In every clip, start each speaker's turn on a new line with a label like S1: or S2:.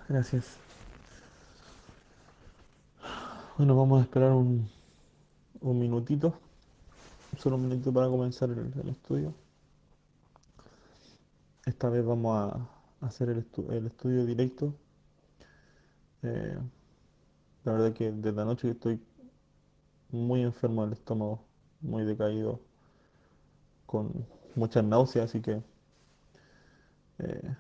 S1: Gracias. Bueno, vamos a esperar un minutito, solo un minutito para comenzar el estudio. Esta vez vamos a hacer el estudio directo. Eh, la verdad que desde anoche que estoy muy enfermo del estómago, muy decaído, con muchas náuseas, así que eh,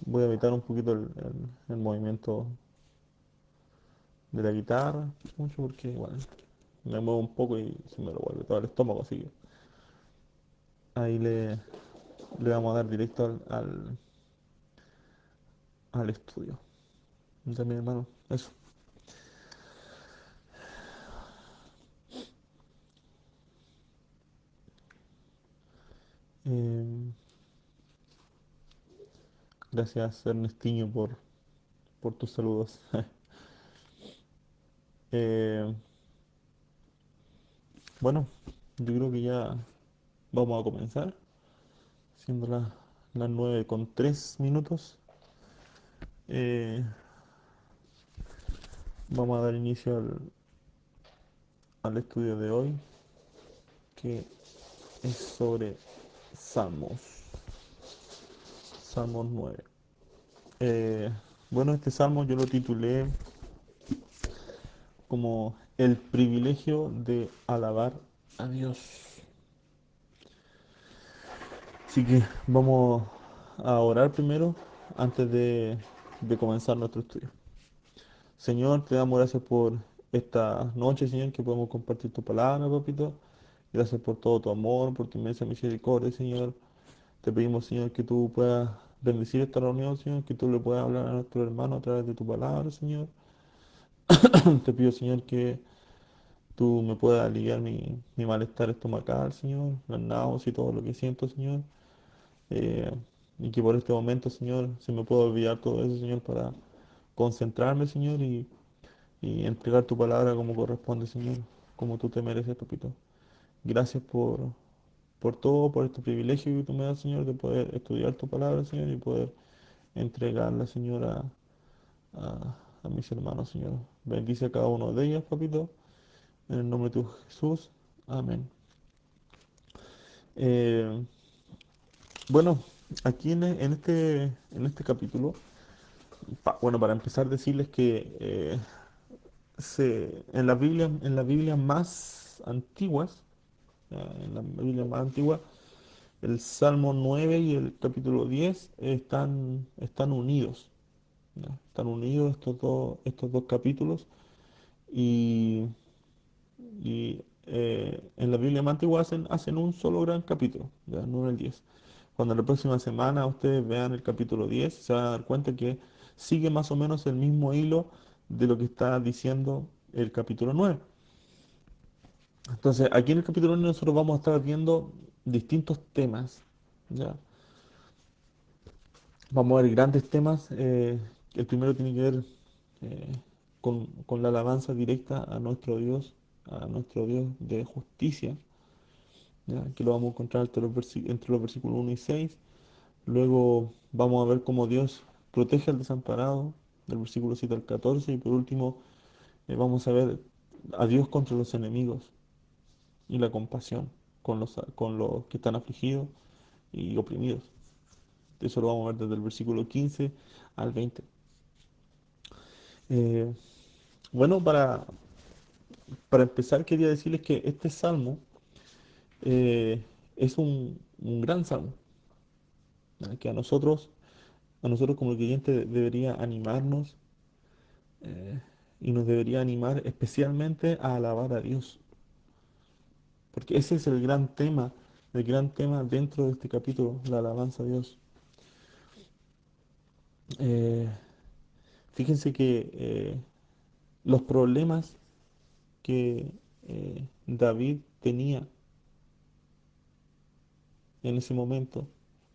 S1: voy a evitar un poquito el movimiento de la guitarra, mucho porque igual me muevo un poco y se me revuelve todo el estómago, así que ahí le vamos a dar directo al estudio. Entonces, mi hermano, eso. Eh, gracias, Ernestiño, por tus saludos. Eh, bueno, yo creo que ya vamos a comenzar, siendo las 9:03. Vamos a dar inicio al estudio de hoy, que es sobre Salmos, Salmos 9. Eh, bueno, este salmo yo lo titulé como el privilegio de alabar a Dios. Así que vamos a orar primero antes de comenzar nuestro estudio. Señor, te damos gracias por esta noche, Señor, que podemos compartir tu palabra, papito. Gracias por todo tu amor, por tu inmensa misericordia, Señor. Te pedimos, Señor, que tú puedas bendecir esta reunión, Señor, que tú le puedas hablar a nuestro hermano a través de tu palabra, Señor. Te pido, Señor, que tú me puedas aliviar mi malestar estomacal, Señor, las náuseas y todo lo que siento, Señor. Eh, y que por este momento, Señor, se me pueda olvidar todo eso, Señor, para concentrarme, Señor, y entregar tu palabra como corresponde, Señor, como tú te mereces, papito. Gracias por todo, por este privilegio que tú me das, Señor, de poder estudiar tu palabra, Señor, y poder entregarla, Señor, a mis hermanos, Señor. Bendice a cada uno de ellos, papito, en el nombre de tu Jesús. Amén. Eh, bueno, aquí en este capítulo, bueno, para empezar, decirles que en las Biblias más antiguas, en la Biblia más antigua, el Salmo 9 y el capítulo 10 están unidos, ¿ya? Están unidos estos dos capítulos y en la Biblia más antigua hacen un solo gran capítulo, ¿ya? No el 10. Cuando la próxima semana ustedes vean el capítulo 10 se van a dar cuenta que sigue más o menos el mismo hilo de lo que está diciendo el capítulo 9. Entonces, aquí en el capítulo 1 nosotros vamos a estar viendo distintos temas, ¿ya? Vamos a ver grandes temas. El primero tiene que ver eh, con la alabanza directa a nuestro Dios de justicia, ¿ya? Que lo vamos a encontrar entre los versículos 1 y 6. Luego vamos a ver cómo Dios protege al desamparado, del versículo 7 al 14. Y por último, vamos a ver a Dios contra los enemigos y la compasión con los que están afligidos y oprimidos. Eso lo vamos a ver desde el versículo 15 al 20. Eh, bueno, para empezar quería decirles que este salmo es un gran salmo, ¿ya? Que a nosotros como creyentes debería animarnos, eh, y nos debería animar especialmente a alabar a Dios, porque ese es el gran tema dentro de este capítulo, la alabanza a Dios. Eh, Fíjense que los problemas que David tenía en ese momento,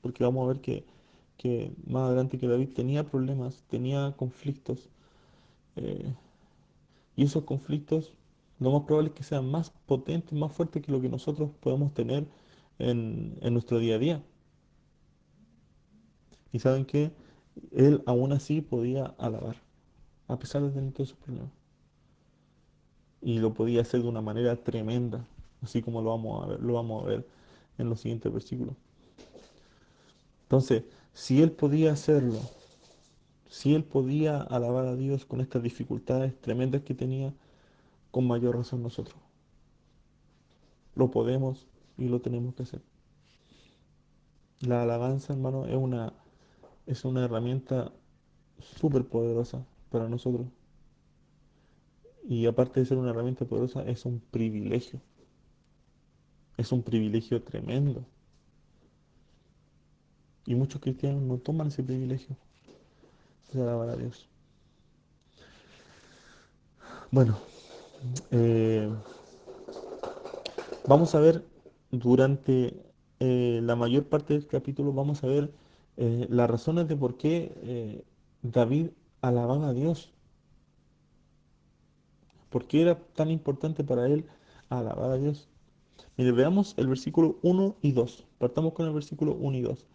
S1: porque vamos a ver que más adelante que David tenía problemas, tenía conflictos, eh, y esos conflictos Lo más probable es que sea más potente, más fuerte que lo que nosotros podemos tener en nuestro día a día. Y saben que él aún así podía alabar, a pesar de tener todos esos problemas. Y lo podía hacer de una manera tremenda, así como lo vamos a ver en los siguientes versículos. Entonces, si él podía hacerlo, si él podía alabar a Dios con estas dificultades tremendas que tenía, con mayor razón nosotros. Lo podemos y lo tenemos que hacer. La alabanza, hermano, es una herramienta súper poderosa para nosotros. Y aparte de ser una herramienta poderosa, es un privilegio. Es un privilegio tremendo. Y muchos cristianos no toman ese privilegio de alabar a Dios. Bueno, eh, vamos a ver durante la mayor parte del capítulo, vamos a ver las razones de por qué David alababa a Dios. ¿Por qué era tan importante para él alabar a Dios? Mire, veamos el versículo 1 y 2. Partamos con el versículo 1 y 2.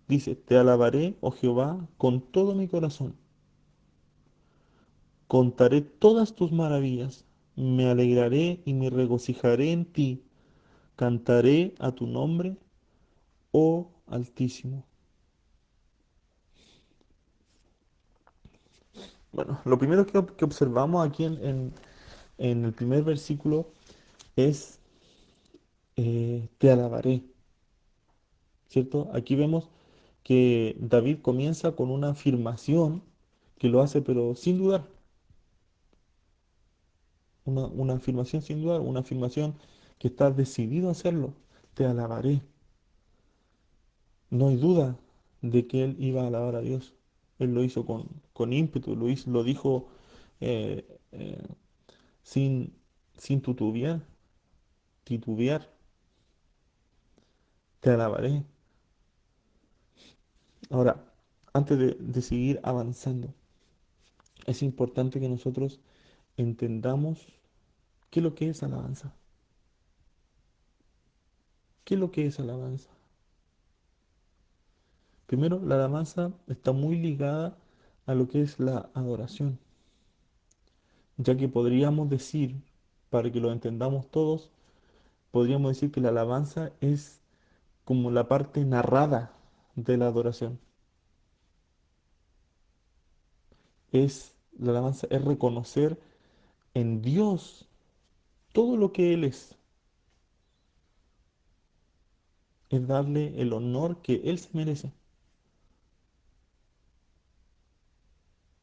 S1: Dice, te alabaré, oh Jehová, con todo mi corazón. Contaré todas tus maravillas. Me alegraré y me regocijaré en ti. Cantaré a tu nombre, oh Altísimo. Bueno, lo primero que observamos aquí en el primer versículo es, te alabaré, ¿cierto? Aquí vemos que David comienza con una afirmación que lo hace pero sin dudar. Una afirmación sin dudar, una afirmación que está decidido a hacerlo. Te alabaré. No hay duda de que él iba a alabar a Dios. Él lo hizo con ímpetu, lo dijo eh, eh, sin, sin titubear. Te alabaré. Ahora, antes de seguir avanzando, es importante que nosotros entendamos qué es lo que es alabanza. ¿Qué es lo que es alabanza? Primero, la alabanza está muy ligada a lo que es la adoración, ya que podríamos decir, para que lo entendamos todos, podríamos decir que la alabanza es como la parte narrada de la adoración. La alabanza es reconocer en Dios todo lo que Él es darle el honor que Él se merece.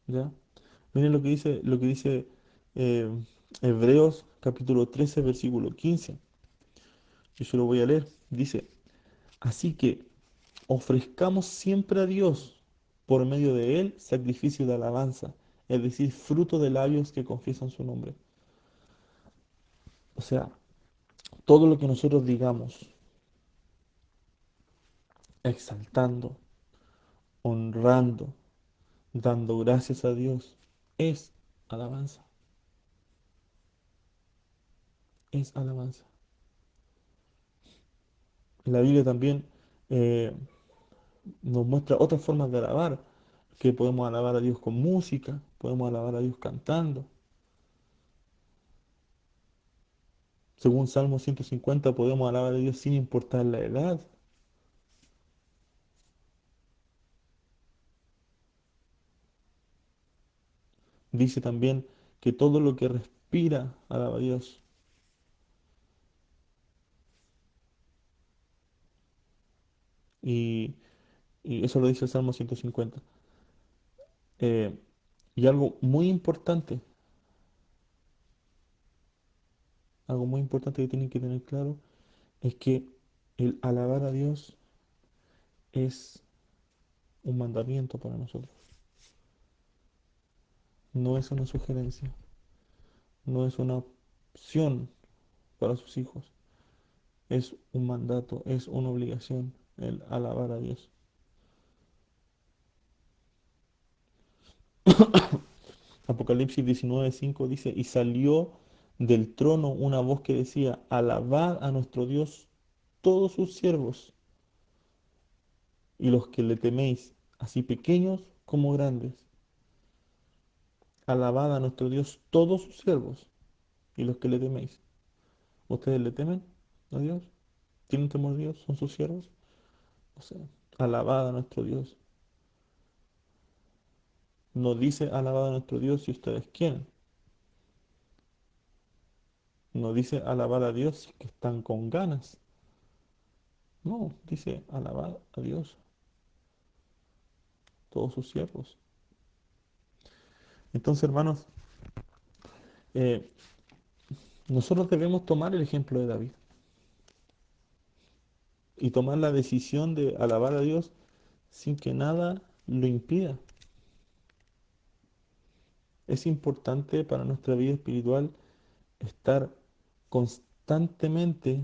S1: ¿Ya? Miren lo que dice eh, Hebreos capítulo 13 versículo 15. Yo se lo voy a leer. Dice, así que ofrezcamos siempre a Dios por medio de Él sacrificio de alabanza, es decir, fruto de labios que confiesan su nombre. O sea, todo lo que nosotros digamos, exaltando, honrando, dando gracias a Dios, es alabanza, es alabanza. La Biblia también eh, nos muestra otras formas de alabar, que podemos alabar a Dios con música, podemos alabar a Dios cantando. Según Salmo 150 podemos alabar a Dios sin importar la edad. Dice también que todo lo que respira alaba a Dios. Y, y eso lo dice el Salmo 150. Eh, y algo muy importante que tienen que tener claro, es que el alabar a Dios es un mandamiento para nosotros. No es una sugerencia, no es una opción para sus hijos. Es un mandato, es una obligación el alabar a Dios. Apocalipsis 19:5 dice, y salió del trono una voz que decía, alabad a nuestro Dios todos sus siervos y los que le teméis, así pequeños como grandes. Alabad a nuestro Dios todos sus siervos y los que le teméis. ¿Ustedes le temen a Dios? ¿Tienen temor de Dios? ¿Son sus siervos? O sea, alabad a nuestro Dios. No dice alabad a nuestro Dios si ustedes quieren. No dice alabar a Dios si que están con ganas. No, dice alabad a Dios, todos sus siervos. Entonces, hermanos, eh, nosotros debemos tomar el ejemplo de David y tomar la decisión de alabar a Dios sin que nada lo impida. Es importante para nuestra vida espiritual estar constantemente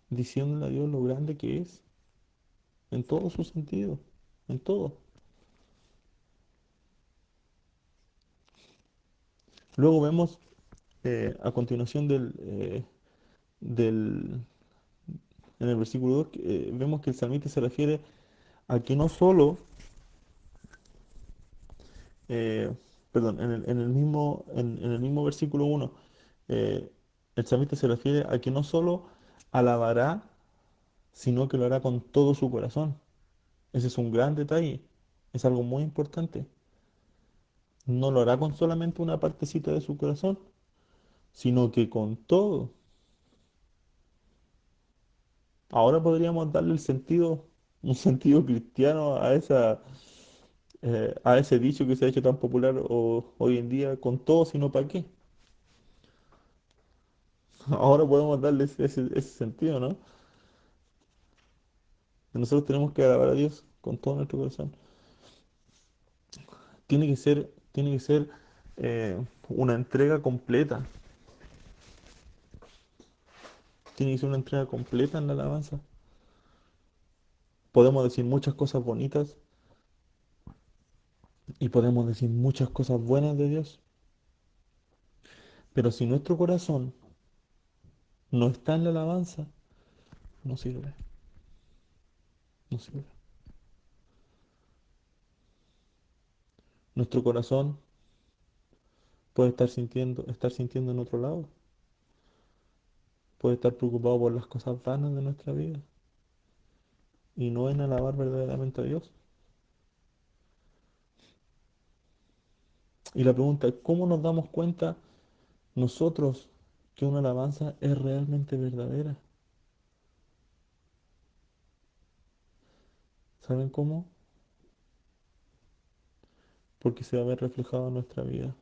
S1: diciéndole a Dios lo grande que es, en todo su sentido, en todo. Luego vemos a continuación del, en el versículo 2, vemos que el salmista se refiere a que no solo, eh, perdón, en el mismo versículo 1, eh, el salmista se refiere a que no solo alabará, sino que lo hará con todo su corazón. Ese es un gran detalle, es algo muy importante. No lo hará con solamente una partecita de su corazón, sino que con todo. Ahora podríamos darle el sentido, un sentido cristiano a ese dicho que se ha hecho tan popular hoy en día, con todo, sino para qué. Ahora podemos darle ese sentido, ¿no? Nosotros tenemos que alabar a Dios con todo nuestro corazón. Tiene que ser una entrega completa. Tiene que ser una entrega completa en la alabanza. Podemos decir muchas cosas bonitas y podemos decir muchas cosas buenas de Dios, pero si nuestro corazón no está en la alabanza, no sirve, no sirve. Nuestro corazón puede estar sintiendo en otro lado, puede estar preocupado por las cosas vanas de nuestra vida y no en alabar verdaderamente a Dios. Y la pregunta es, ¿cómo nos damos cuenta nosotros que una alabanza es realmente verdadera? ¿Saben cómo? Porque se va a ver reflejado en nuestra vida.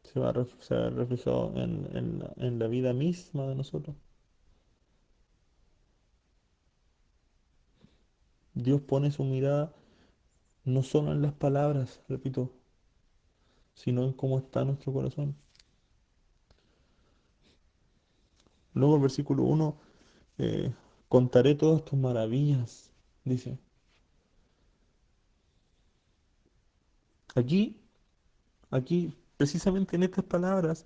S1: Se va a ver reflejado en la vida misma de nosotros. Dios pone su mirada no solo en las palabras, repito, sino en cómo está nuestro corazón. Luego el versículo 1, eh, contaré todas tus maravillas, dice. Aquí, aquí, precisamente en estas palabras,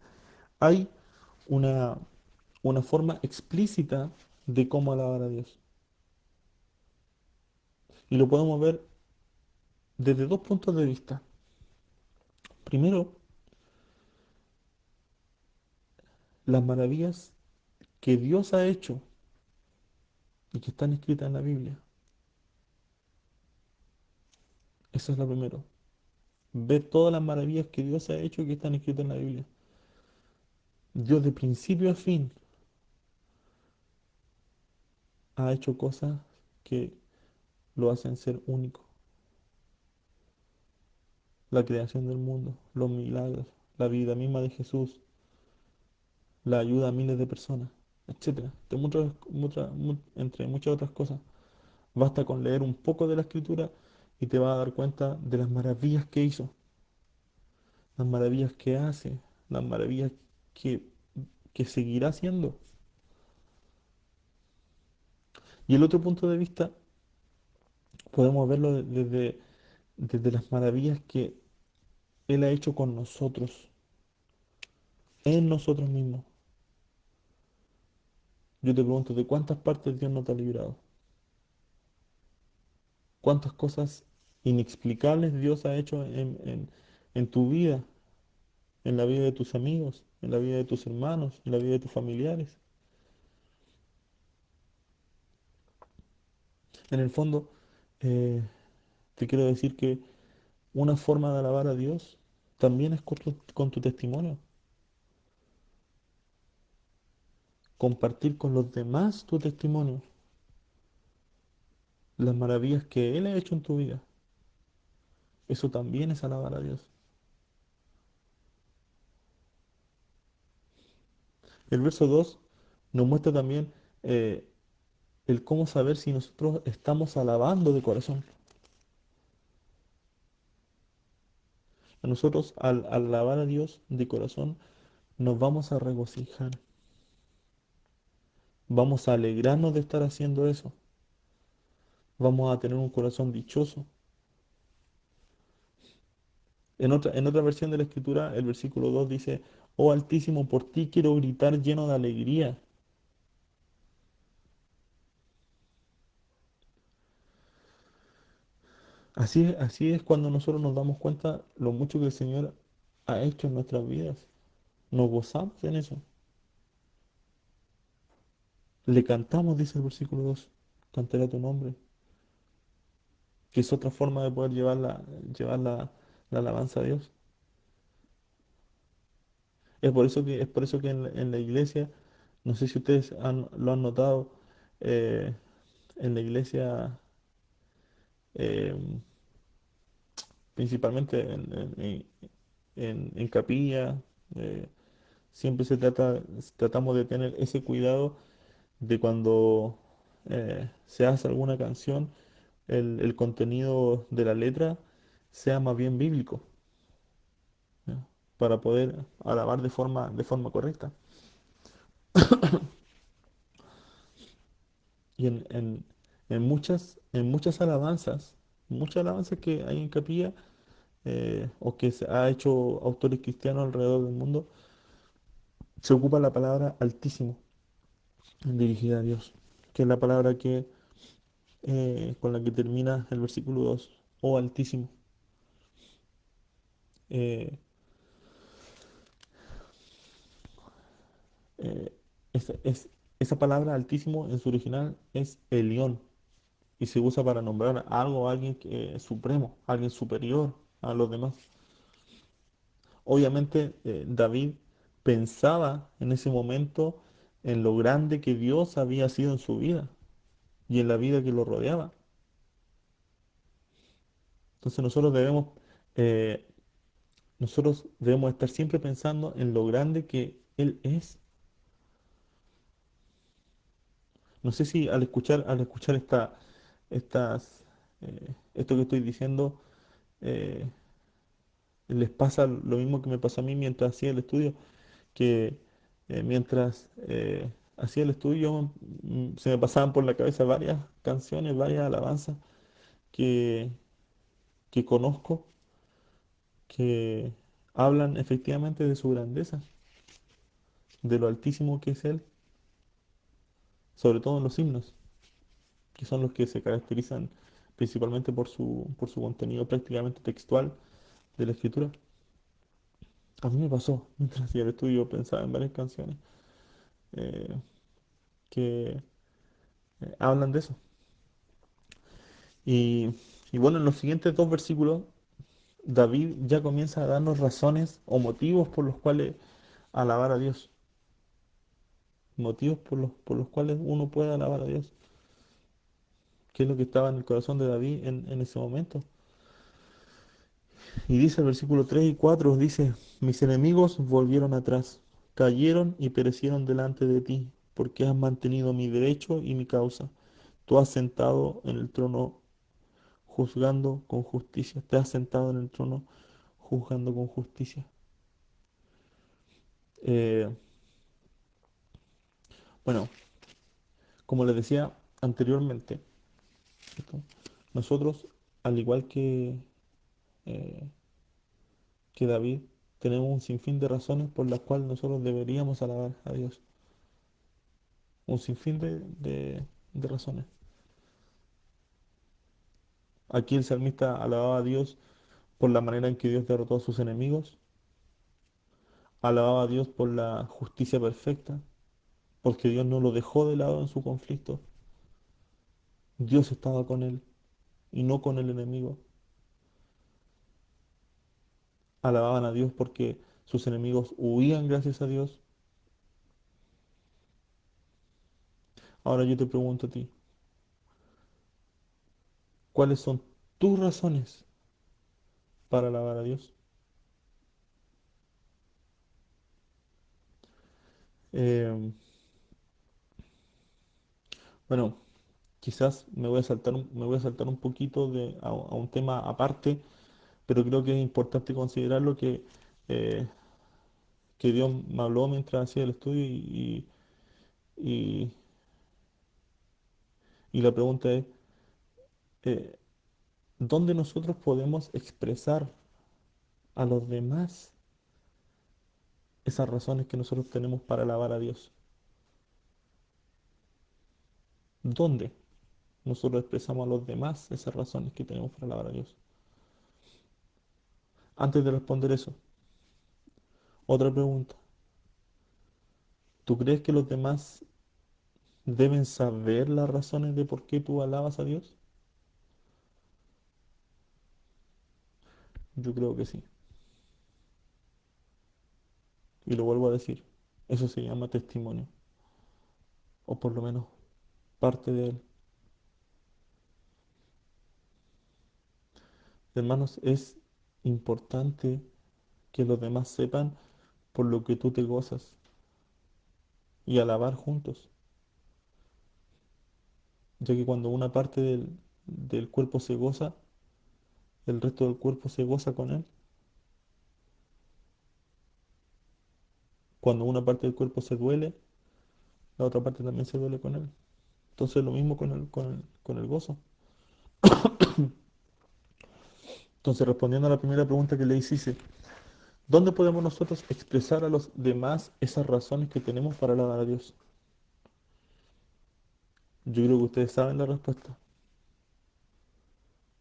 S1: hay una, una forma explícita de cómo alabar a Dios. Y lo podemos ver desde dos puntos de vista. Primero, las maravillas que Dios ha hecho y que están escritas en la Biblia. Eso es lo primero. Ver todas las maravillas que Dios ha hecho y que están escritas en la Biblia. Dios de principio a fin ha hecho cosas que lo hacen ser único. La creación del mundo, los milagros, la vida misma de Jesús, la ayuda a miles de personas, etcétera. Entre muchas otras cosas. Basta con leer un poco de la escritura y te vas a dar cuenta de las maravillas que hizo, las maravillas que hace, las maravillas que, que seguirá haciendo. Y el otro punto de vista podemos verlo desde las maravillas que Él ha hecho con nosotros. en nosotros mismos. Yo te pregunto, ¿de cuántas partes Dios no te ha librado? ¿Cuántas cosas inexplicables Dios ha hecho en tu vida, en la vida de tus amigos, en la vida de tus hermanos, en la vida de tus familiares? En el fondo, eh, te quiero decir que una forma de alabar a Dios también es con tu testimonio. Compartir con los demás tu testimonio, las maravillas que Él ha hecho en tu vida. Eso también es alabar a Dios. El verso 2 nos muestra también eh, el cómo saber si nosotros estamos alabando de corazón. A nosotros al alabar a Dios de corazón nos vamos a regocijar, vamos a alegrarnos de estar haciendo eso, vamos a tener un corazón dichoso. En otra versión de la escritura, el versículo 2 dice, oh Altísimo, por ti quiero gritar lleno de alegría. Así es cuando nosotros nos damos cuenta lo mucho que el Señor ha hecho en nuestras vidas. Nos gozamos en eso. Le cantamos, dice el versículo 2, cantaré a tu nombre, que es otra forma de poder llevar la alabanza a Dios. Es por eso que en la iglesia, no sé si ustedes lo han notado, eh, en la iglesia, eh, principalmente en capilla, eh, siempre tratamos de tener ese cuidado de cuando se hace alguna canción, el contenido de la letra sea más bien bíblico, ¿ya? Para poder alabar de forma correcta. Y en muchas muchas alabanzas que hay en capilla, o que se ha hecho autores cristianos alrededor del mundo, se ocupa la palabra altísimo dirigida a Dios, que es la palabra con la que termina el versículo 2 o altísimo. Eh, eh, esa palabra altísimo en su original es Elión y se usa para nombrar algo o alguien que es supremo, alguien superior a los demás. Obviamente, David pensaba en ese momento en lo grande que Dios había sido en su vida y en la vida que lo rodeaba. Entonces eh, nosotros debemos estar siempre pensando en lo grande que Él es. No sé si al escuchar esto que estoy diciendo, eh, les pasa lo mismo que me pasó a mí mientras hacía el estudio, que mientras hacía el estudio se me pasaban por la cabeza varias canciones, varias alabanzas que, que conozco, que hablan efectivamente de su grandeza, de lo altísimo que es Él, sobre todo en los himnos, que son los que se caracterizan principalmente por su contenido prácticamente textual de la escritura. A mí me pasó, mientras hacía el estudio pensaba en varias canciones eh, que hablan de eso. Y, y bueno, en los siguientes dos versículos, David ya comienza a darnos razones o motivos por los cuales alabar a Dios. Motivos por los cuales uno puede alabar a Dios. ¿Qué es lo que estaba en el corazón de David en ese momento? Y dice el versículo 3 y 4 dice, mis enemigos volvieron atrás, cayeron y perecieron delante de ti, porque has mantenido mi derecho y mi causa. Tú has sentado en el trono juzgando con justicia. Te has sentado en el trono juzgando con justicia. Eh, bueno, como les decía anteriormente, ¿cierto? Nosotros, al igual que David, tenemos un sinfín de razones por las cuales nosotros deberíamos alabar a Dios. Un sinfín de razones. Aquí el salmista alababa a Dios por la manera en que Dios derrotó a sus enemigos, alababa a Dios por la justicia perfecta, porque Dios no lo dejó de lado en su conflicto. Dios estaba con él y no con el enemigo. Alababan a Dios porque sus enemigos huían gracias a Dios. Ahora yo te pregunto a ti, ¿cuáles son tus razones para alabar a Dios? Eh, bueno, quizás me voy a saltar un poquito a un tema aparte, pero creo que es importante considerarlo que Dios me habló mientras hacía el estudio y- y la pregunta es, eh, ¿dónde nosotros podemos expresar a los demás esas razones que nosotros tenemos para alabar a Dios? ¿Dónde nosotros expresamos a los demás esas razones que tenemos para alabar a Dios? Antes de responder eso, otra pregunta. ¿Tú crees que los demás deben saber las razones de por qué tú alabas a Dios? Yo creo que sí. Y lo vuelvo a decir. Eso se llama testimonio. O por lo menos parte de él. Hermanos, es importante que los demás sepan por lo que tú te gozas y alabar juntos. Ya que cuando una parte del cuerpo se goza, el resto del cuerpo se goza con él. Cuando una parte del cuerpo se duele, la otra parte también se duele con él. Entonces lo mismo con el gozo. Entonces, respondiendo a la primera pregunta que le hice, ¿dónde podemos nosotros expresar a los demás esas razones que tenemos para alabar a Dios? Yo creo que ustedes saben la respuesta,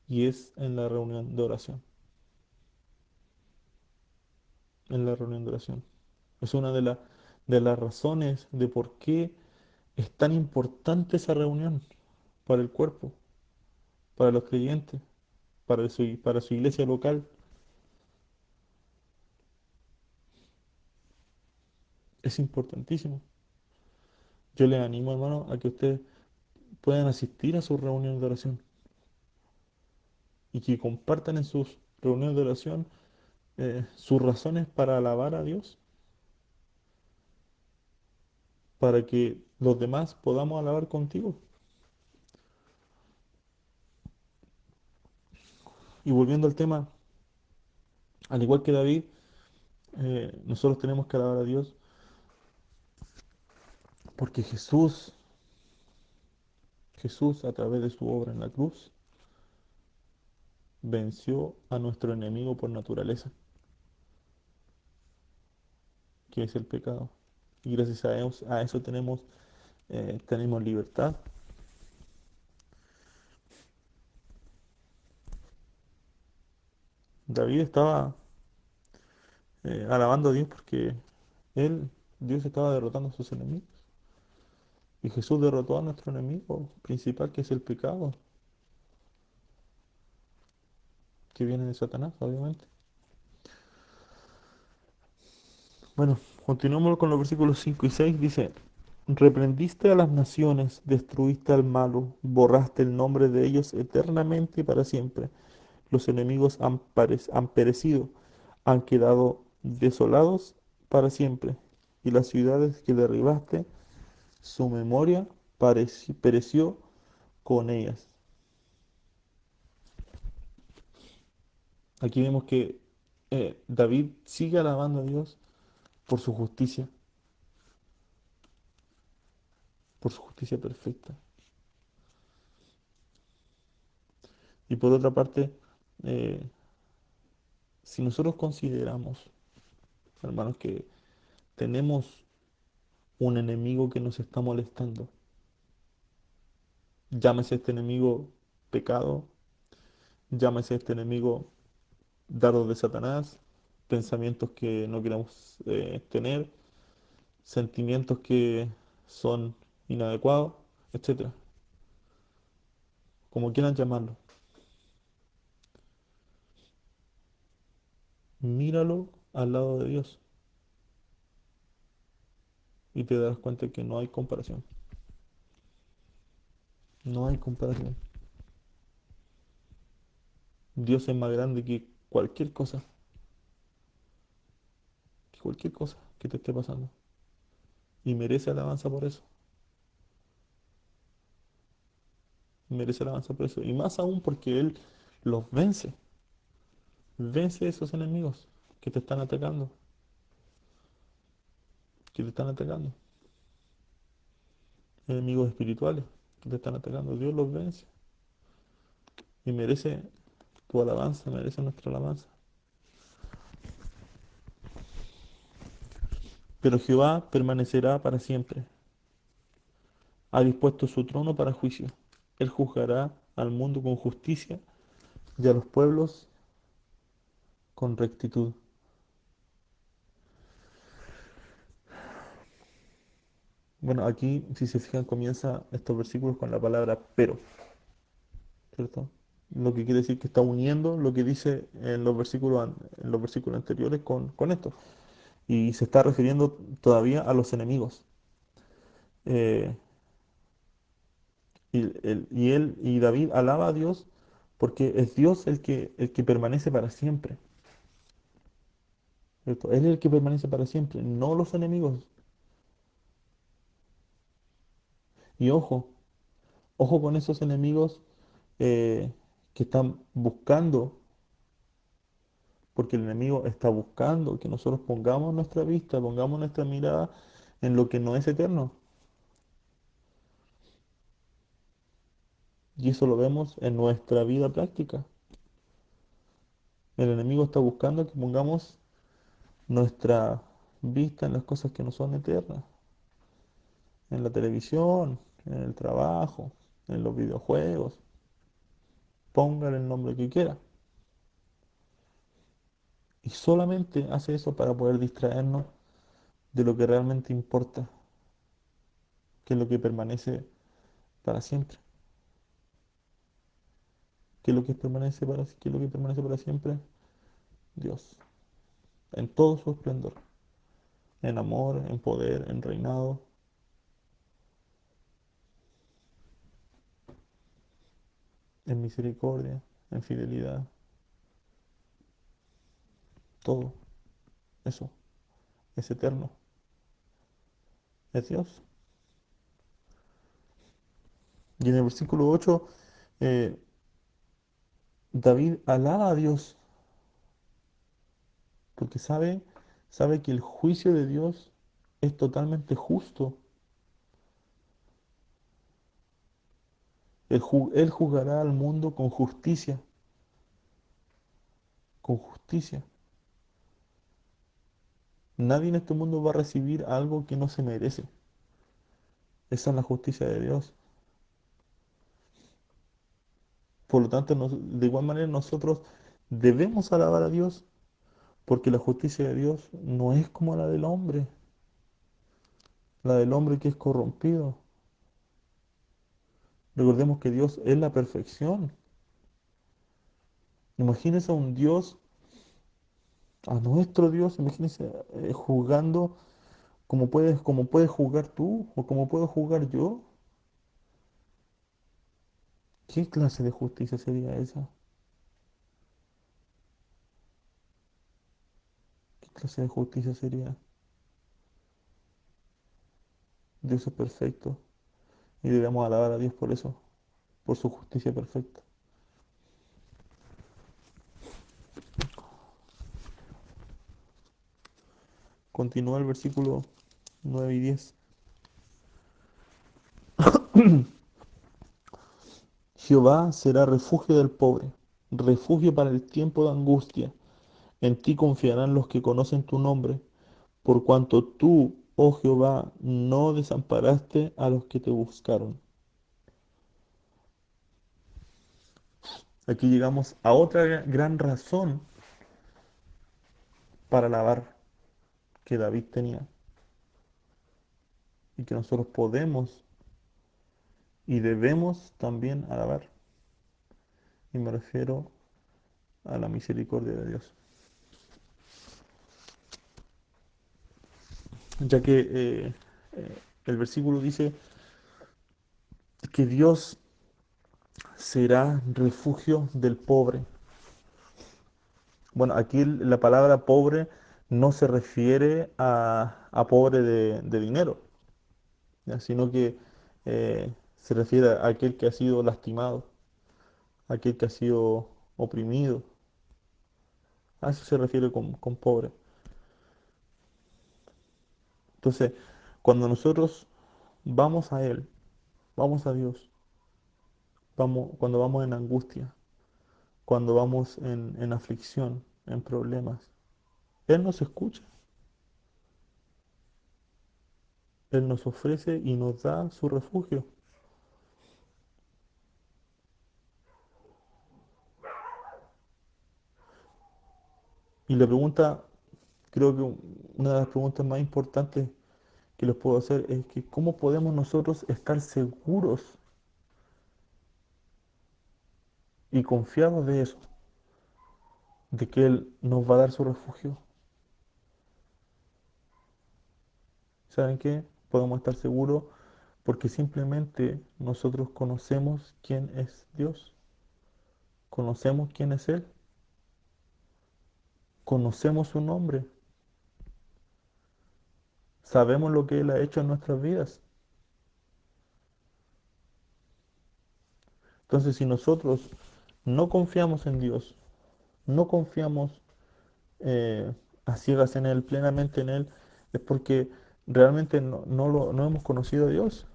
S1: y es en la reunión de oración. En la reunión de oración. Es una de las razones de por qué es tan importante esa reunión para el cuerpo, para los creyentes, para su iglesia local. Es importantísimo. Yo les animo, hermano, a que ustedes puedan asistir a sus reuniones de oración y que compartan en sus reuniones de oración sus razones para alabar a Dios, para que los demás podamos alabar contigo. Y volviendo al tema, al igual que David, nosotros tenemos que alabar a Dios porque Jesús a través de su obra en la cruz, venció a nuestro enemigo por naturaleza, que es el pecado. Y gracias a eso tenemos libertad. David estaba alabando a Dios porque él, Dios estaba derrotando a sus enemigos. Y Jesús derrotó a nuestro enemigo principal, que es el pecado, que viene de Satanás, obviamente. Bueno, continuamos con los versículos 5 y 6. Dice, reprendiste a las naciones, destruiste al malo, borraste el nombre de ellos eternamente y para siempre. Los enemigos han perecido, han quedado desolados para siempre. Y las ciudades que derribaste, su memoria pereció con ellas. Aquí vemos que David sigue alabando a Dios por por su justicia perfecta. Y por otra parte, eh, si nosotros consideramos hermanos, que tenemos un enemigo que nos está molestando. Llámese este enemigo pecado, llámese este enemigo dardos de Satanás, pensamientos que no queremos tener, sentimientos que son inadecuados, etcétera. Como quieran llamarlo. Míralo al lado de Dios y te darás cuenta que no hay comparación. No hay comparación. Dios es más grande que cualquier cosa que te esté pasando. Y merece alabanza por eso. Merece alabanza por eso. Y más aún porque Él los vence. Vence a esos enemigos que te están atacando. Que te están atacando. Enemigos espirituales que te están atacando. Dios los vence. Y merece tu alabanza, merece nuestra alabanza. Pero Jehová permanecerá para siempre. Ha dispuesto su trono para juicio. Él juzgará al mundo con justicia y a los pueblos con rectitud. Bueno, aquí, si se fijan, comienza estos versículos con la palabra pero, ¿cierto? Lo que quiere decir que está uniendo lo que dice en los versículos, en los versículos anteriores con esto. Y se está refiriendo todavía a los enemigos. Eh, y él y David alaba a Dios porque es Dios el que permanece para siempre, ¿cierto? Él es el que permanece para siempre, no los enemigos. Y ojo, ojo con esos enemigos eh, que están buscando, porque el enemigo está buscando que nosotros pongamos nuestra vista, pongamos nuestra mirada en lo que no es eterno. Y eso lo vemos en nuestra vida práctica. El enemigo está buscando que pongamos nuestra vista en las cosas que no son eternas, en la televisión, en el trabajo, en los videojuegos. Póngale el nombre que quiera. Y solamente hace eso para poder distraernos de lo que realmente importa, que es lo que permanece para siempre. ¿Qué es lo que qué es lo que permanece para siempre? Dios, en todo su esplendor, en amor, en poder, en reinado, en misericordia, en fidelidad, todo eso es eterno, es Dios. Y en el versículo 8, eh, David alaba a Dios porque sabe que el juicio de Dios es totalmente justo. Él juzgará al mundo con justicia, con justicia. Nadie en este mundo va a recibir algo que no se merece. Esa es la justicia de Dios. Por lo tanto, de igual manera nosotros debemos alabar a Dios porque la justicia de Dios no es como la del hombre que es corrompido. Recordemos que Dios es la perfección. Imagínense a un Dios, a nuestro Dios, imagínense juzgando como puedes juzgar tú o como puedo juzgar yo. ¿Qué clase de justicia sería esa? ¿Qué clase de justicia sería? Dios es perfecto y debemos alabar a Dios por eso, por su justicia perfecta. Continúa el versículo 9 y 10. Jehová será refugio del pobre, refugio para el tiempo de angustia. En ti confiarán los que conocen tu nombre, por cuanto tú, oh Jehová, no desamparaste a los que te buscaron. Aquí llegamos a otra gran razón para alabar que David tenía y que nosotros podemos y debemos también alabar. Y me refiero a la misericordia de Dios. Ya que el versículo dice que Dios será refugio del pobre. Bueno, aquí la palabra pobre no se refiere a pobre de dinero, ¿ya? Sino que se refiere a aquel que ha sido lastimado, aquel que ha sido oprimido. A eso se refiere con pobre. Entonces, cuando nosotros vamos a Él, vamos a Dios, cuando vamos en angustia, cuando vamos en aflicción, en problemas, Él nos escucha, Él nos ofrece y nos da su refugio. Y la pregunta, creo que una de las preguntas más importantes que les puedo hacer es que ¿cómo podemos nosotros estar seguros y confiados de eso, de que Él nos va a dar su refugio? ¿Saben qué? Podemos estar seguros porque simplemente nosotros conocemos quién es Dios, conocemos quién es Él, conocemos su nombre, sabemos lo que Él ha hecho en nuestras vidas. Entonces, si nosotros no confiamos en Dios, no confiamos a ciegas en Él, plenamente en Él, es porque realmente no hemos conocido a Dios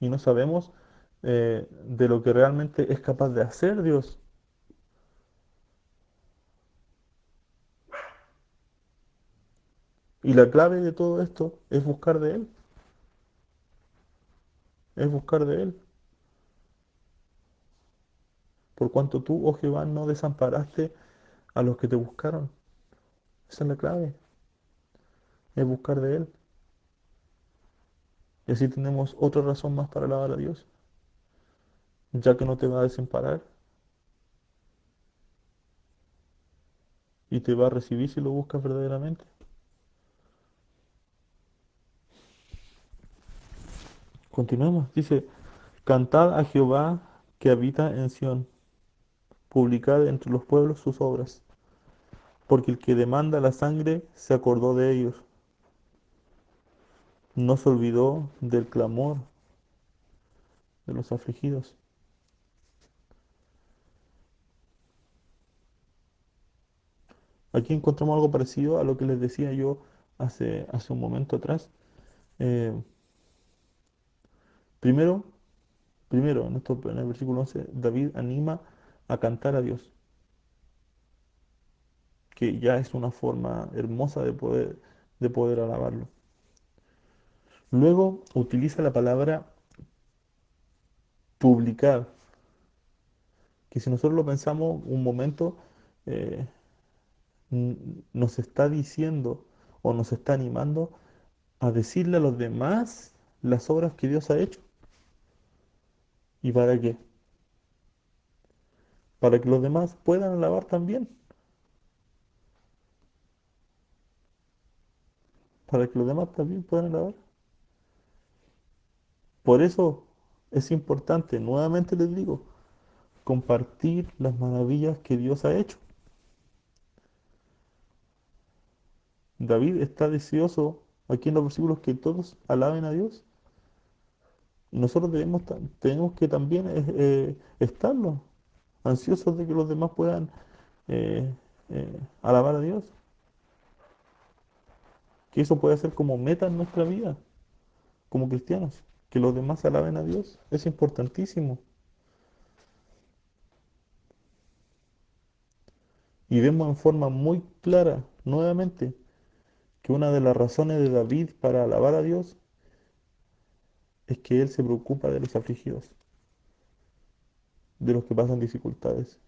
S1: y no sabemos de lo que realmente es capaz de hacer Dios. Y la clave de todo esto es buscar de Él, es buscar de Él. Por cuanto tú, oh Jehová, no desamparaste a los que te buscaron. Esa es la clave, es buscar de Él. Y así tenemos otra razón más para alabar a Dios, ya que no te va a desamparar y te va a recibir si lo buscas verdaderamente. Continuemos, dice, cantad a Jehová que habita en Sión, publicad entre los pueblos sus obras, porque el que demanda la sangre se acordó de ellos, no se olvidó del clamor de los afligidos. Aquí encontramos algo parecido a lo que les decía yo hace un momento atrás. Eh, primero, en el versículo 11 David anima a cantar a Dios, que ya es una forma hermosa de poder alabarlo. Luego utiliza la palabra publicar, que si nosotros lo pensamos un momento, eh, nos está diciendo o nos está animando a decirle a los demás las obras que Dios ha hecho. ¿Y para qué? Para que los demás puedan alabar también, para que los demás también puedan alabar. Por eso es importante, nuevamente les digo, compartir las maravillas que Dios ha hecho. David está deseoso aquí en los versículos que todos alaben a Dios. Y nosotros tenemos que también estarlo, ansiosos de que los demás puedan eh, alabar a Dios. Que eso puede ser como meta en nuestra vida, como cristianos. Que los demás alaben a Dios. Es importantísimo. Y vemos en forma muy clara, nuevamente, que una de las razones de David para alabar a Dios es que él se preocupa de los afligidos, de los que pasan dificultades.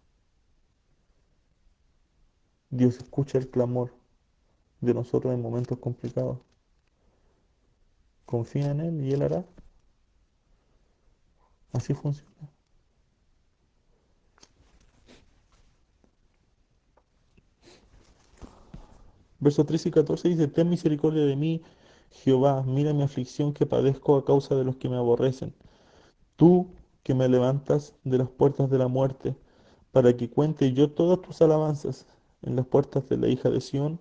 S1: Dios escucha el clamor de nosotros en momentos complicados. Confía en Él y Él hará. Así funciona. Versos 13 y 14 dice, ten misericordia de mí, Jehová, mira mi aflicción que padezco a causa de los que me aborrecen. Tú que me levantas de las puertas de la muerte, para que cuente yo todas tus alabanzas en las puertas de la hija de Sión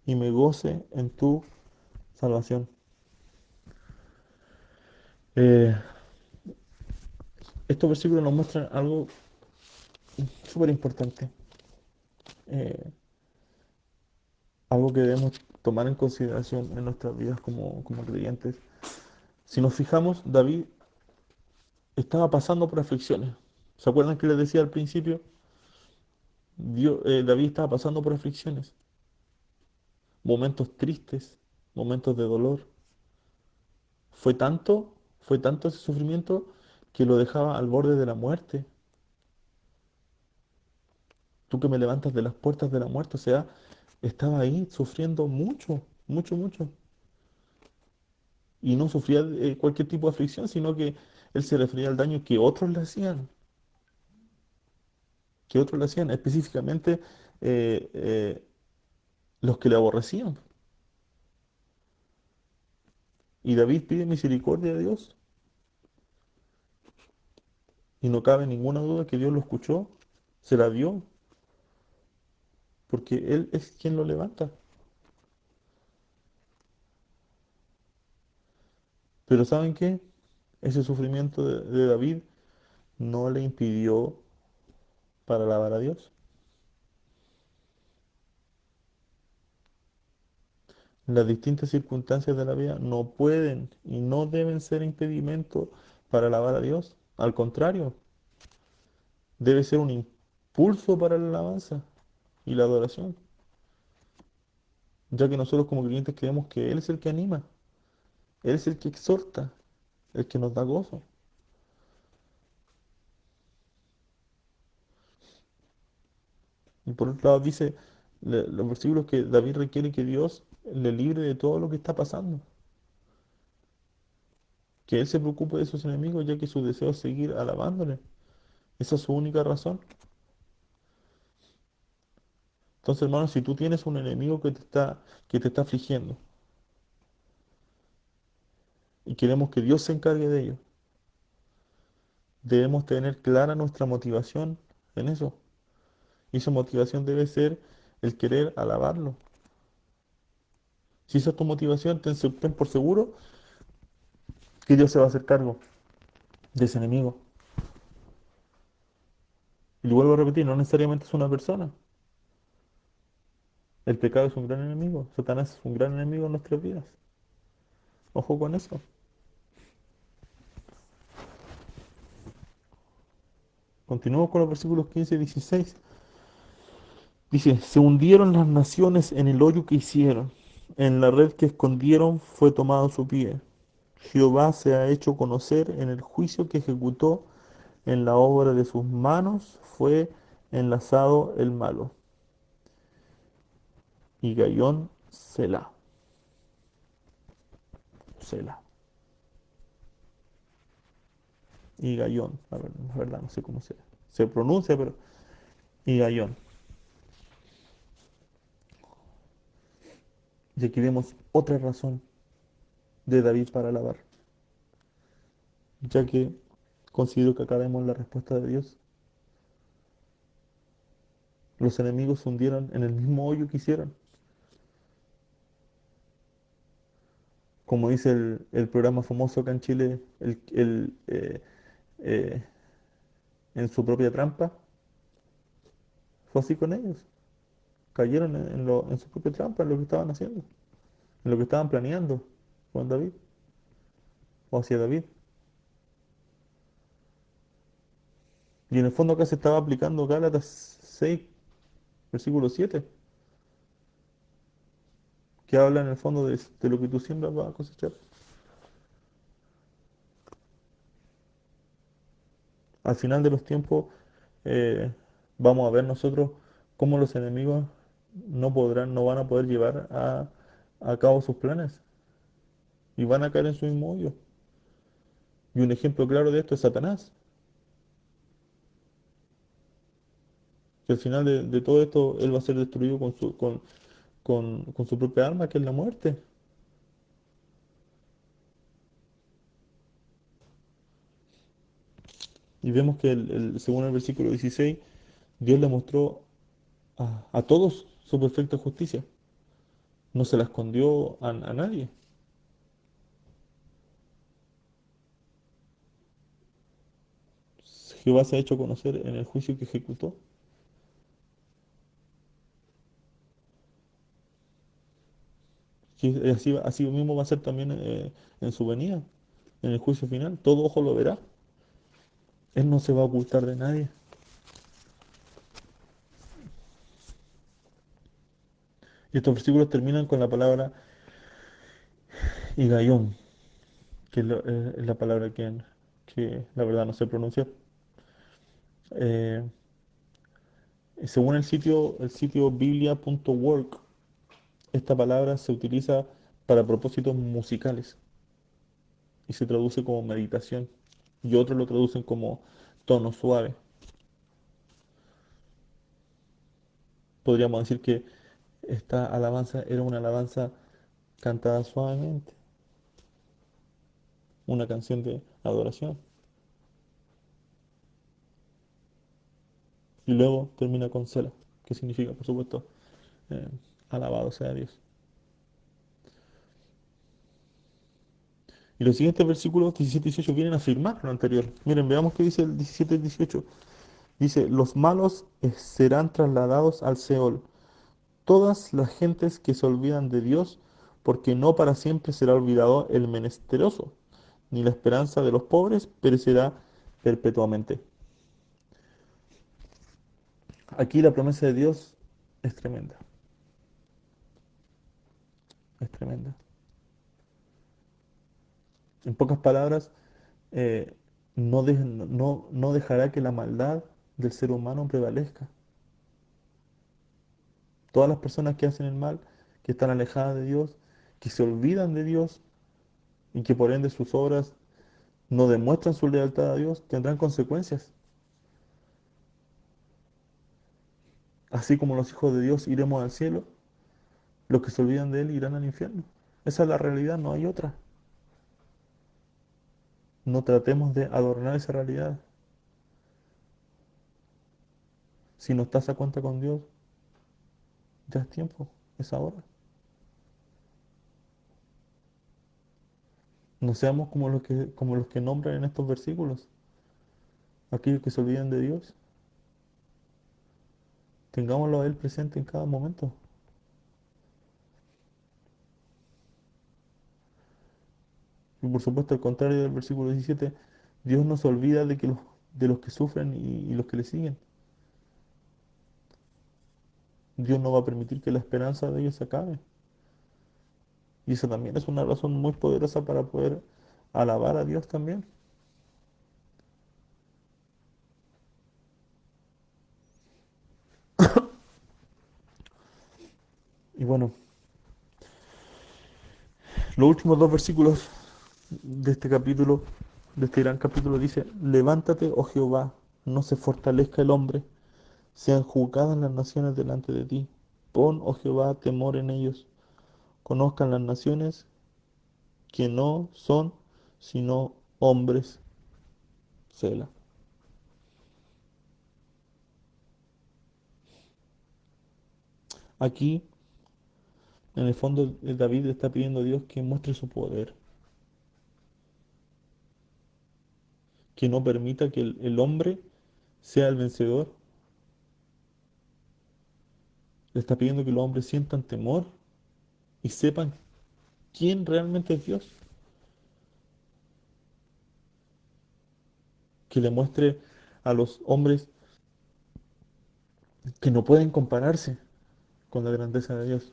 S1: y me goce en tu salvación. Eh, Estos versículos nos muestran algo súper importante, eh, algo que debemos tomar en consideración en nuestras vidas como creyentes. Si nos fijamos, David estaba pasando por aflicciones. ¿Se acuerdan que les decía al principio? David estaba pasando por aflicciones, momentos tristes, momentos de dolor. Fue tanto ese sufrimiento que lo dejaba al borde de la muerte. Tú que me levantas de las puertas de la muerte, o sea, estaba ahí sufriendo mucho, mucho, mucho. Y no sufría cualquier tipo de aflicción, sino que él se refería al daño que otros le hacían, específicamente los que le aborrecían. Y David pide misericordia de Dios. Y no cabe ninguna duda que Dios lo escuchó, se la dio, porque Él es quien lo levanta. Pero ¿saben qué? Ese sufrimiento de David no le impidió para alabar a Dios. Las distintas circunstancias de la vida no pueden y no deben ser impedimento para alabar a Dios. Al contrario, debe ser un impulso para la alabanza y la adoración, ya que nosotros como creyentes creemos que Él es el que anima, Él es el que exhorta, el que nos da gozo. Y por otro lado dice los versículos que David requiere que Dios le libre de todo lo que está pasando, que Él se preocupe de sus enemigos, ya que su deseo es seguir alabándole. Esa es su única razón. Entonces, hermano, si tú tienes un enemigo que te está afligiendo y queremos que Dios se encargue de ello, debemos tener clara nuestra motivación en eso. Y esa motivación debe ser el querer alabarlo. Si esa es tu motivación, ten por seguro que Dios se va a hacer cargo de ese enemigo. Y vuelvo a repetir, no necesariamente es una persona. El pecado es un gran enemigo. Satanás es un gran enemigo en nuestras vidas. Ojo con eso. Continuamos con los versículos 15 y 16. Dice, se hundieron las naciones en el hoyo que hicieron. En la red que escondieron fue tomado su pie. Jehová se ha hecho conocer en el juicio que ejecutó. En la obra de sus manos fue enlazado el malo. Y Gayón, Selah. Selah. Y Gayón, la verdad, no sé cómo se pronuncia, pero y Gayón. Y aquí vemos otra razón de David para alabar, ya que considero que acá vemos la respuesta de Dios. Los enemigos se hundieron en el mismo hoyo que hicieron. Como dice el programa famoso acá en Chile, eh, en su propia trampa, fue así con ellos. Cayeron en su propia trampa, en lo que estaban haciendo, en lo que estaban planeando con David, o hacia David. Y en el fondo acá se estaba aplicando Gálatas 6, versículo 7, que habla en el fondo de lo que tú siembras vas a cosechar. Al final de los tiempos eh, vamos a ver nosotros cómo los enemigos no van a poder llevar a cabo sus planes y van a caer en su mismo hoyo. Y un ejemplo claro de esto es Satanás, que al final de todo esto él va a ser destruido con su propia arma, que es la muerte. Y vemos que según el versículo 16, Dios le mostró a todos su perfecta justicia. No se la escondió a nadie. Jehová se ha hecho conocer en el juicio que ejecutó. Y así, así mismo va a ser también en su venida, en el juicio final. Todo ojo lo verá. Él no se va a ocultar de nadie. Y estos versículos terminan con la palabra Higaión, que es la palabra que la verdad no sé pronunciar. Eh, Según el sitio biblia.org, esta palabra se utiliza para propósitos musicales y se traduce como meditación. Y otros lo traducen como tono suave. Podríamos decir que esta alabanza era una alabanza cantada suavemente, una canción de adoración. Y luego termina con Sela, que significa, por supuesto, eh, alabado sea Dios. Y los siguientes versículos 17 y 18 vienen a afirmar lo anterior. Miren, veamos qué dice el 17 y 18. Dice, los malos serán trasladados al Seol, todas las gentes que se olvidan de Dios, porque no para siempre será olvidado el menesteroso, ni la esperanza de los pobres perecerá perpetuamente. Aquí la promesa de Dios es tremenda, es tremenda. En pocas palabras, eh, no dejará que la maldad del ser humano prevalezca. Todas las personas que hacen el mal, que están alejadas de Dios, que se olvidan de Dios y que por ende sus obras no demuestran su lealtad a Dios, tendrán consecuencias. Así como los hijos de Dios iremos al cielo, los que se olvidan de Él irán al infierno. Esa es la realidad, no hay otra. No tratemos de adornar esa realidad. Si no estás a cuenta con Dios, ya es tiempo, es ahora. No seamos como los que nombran en estos versículos, aquellos que se olvidan de Dios. Tengámoslo a Él presente en cada momento. Y por supuesto, al contrario del versículo 17, Dios no se olvida de los que sufren y los que le siguen. Dios no va a permitir que la esperanza de ellos se acabe. Y esa también es una razón muy poderosa para poder alabar a Dios también. Y bueno, los últimos dos versículos de este capítulo, de este gran capítulo, dice, levántate, oh Jehová, no se fortalezca el hombre, sean juzgadas las naciones delante de ti. Pon, oh Jehová, temor en ellos. Conozcan las naciones que no son sino hombres. Sela. Aquí, en el fondo, David está pidiendo a Dios que muestre su poder, que no permita que el hombre sea el vencedor. Le está pidiendo que los hombres sientan temor y sepan quién realmente es Dios. Que le muestre a los hombres que no pueden compararse con la grandeza de Dios.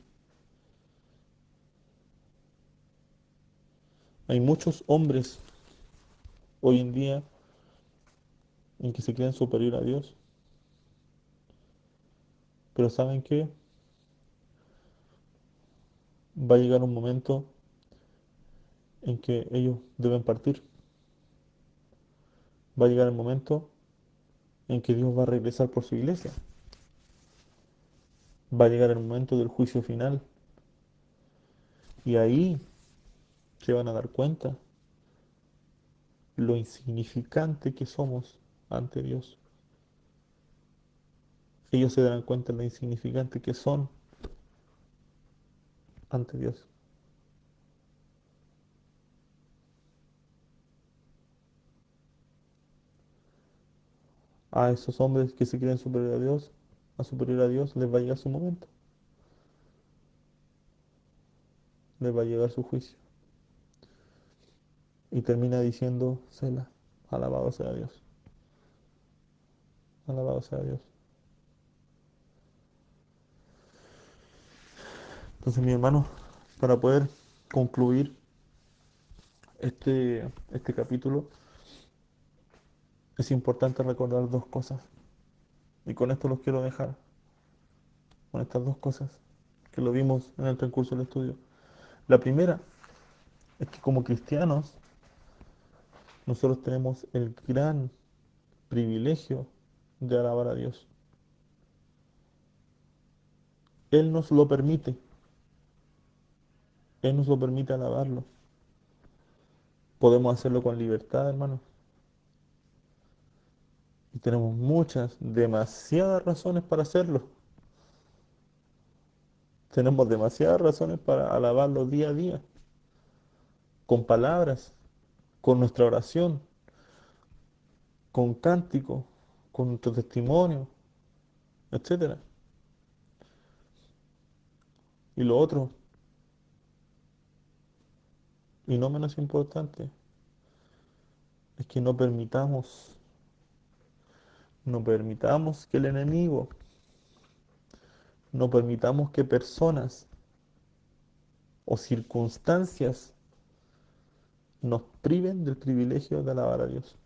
S1: Hay muchos hombres hoy en día en que se creen superior a Dios, pero ¿saben qué? Va a llegar un momento en que ellos deben partir. Va a llegar el momento en que Dios va a regresar por su iglesia. Va a llegar el momento del juicio final. Y ahí se van a dar cuenta lo insignificante que somos ante Dios. Ellos se darán cuenta de lo insignificante que son ante Dios. A esos hombres que se creen superior a Dios, les va a llegar su momento. Les va a llegar su juicio. Y termina diciendo, Selah, alabado sea Dios. Alabado sea Dios. Entonces, mi hermano, para poder concluir este capítulo, es importante recordar dos cosas. Y con esto los quiero dejar, con estas dos cosas que lo vimos en el transcurso del estudio. La primera es que como cristianos, nosotros tenemos el gran privilegio de alabar a Dios. Él nos lo permite, Él nos lo permite alabarlo. Podemos hacerlo con libertad, hermano. Y tenemos muchas, demasiadas razones para hacerlo. Tenemos demasiadas razones para alabarlo día a día, con palabras, con nuestra oración, con cántico, con nuestro testimonio, etcétera. Y lo otro, y no menos importante, es que no permitamos que el enemigo, no permitamos que personas o circunstancias nos priven del privilegio de alabar a Dios.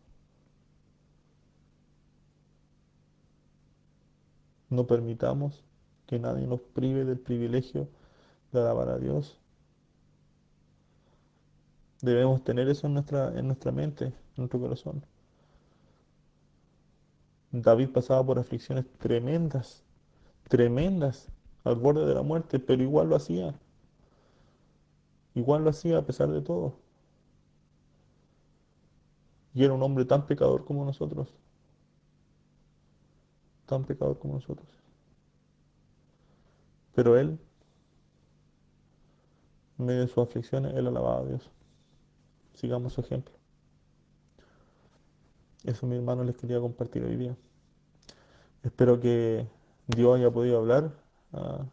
S1: No permitamos que nadie nos prive del privilegio de alabar a Dios. Debemos tener eso en nuestra mente, en nuestro corazón. David pasaba por aflicciones tremendas, tremendas, al borde de la muerte, pero igual lo hacía a pesar de todo. Y era un hombre tan pecador como nosotros, tan pecador como nosotros. Pero él, en medio de sus aflicciones, él alababa a Dios. Sigamos su ejemplo. Eso, mi hermano, les quería compartir hoy día. Espero que Dios haya podido hablar a,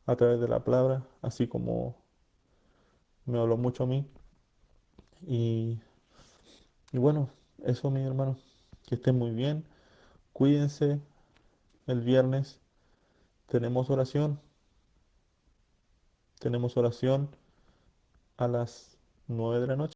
S1: a través de la palabra, así como me habló mucho a mí. Y, y bueno, eso, mi hermano, que estén muy bien. Cuídense. El viernes tenemos oración. Tenemos oración a las 9 de la noche.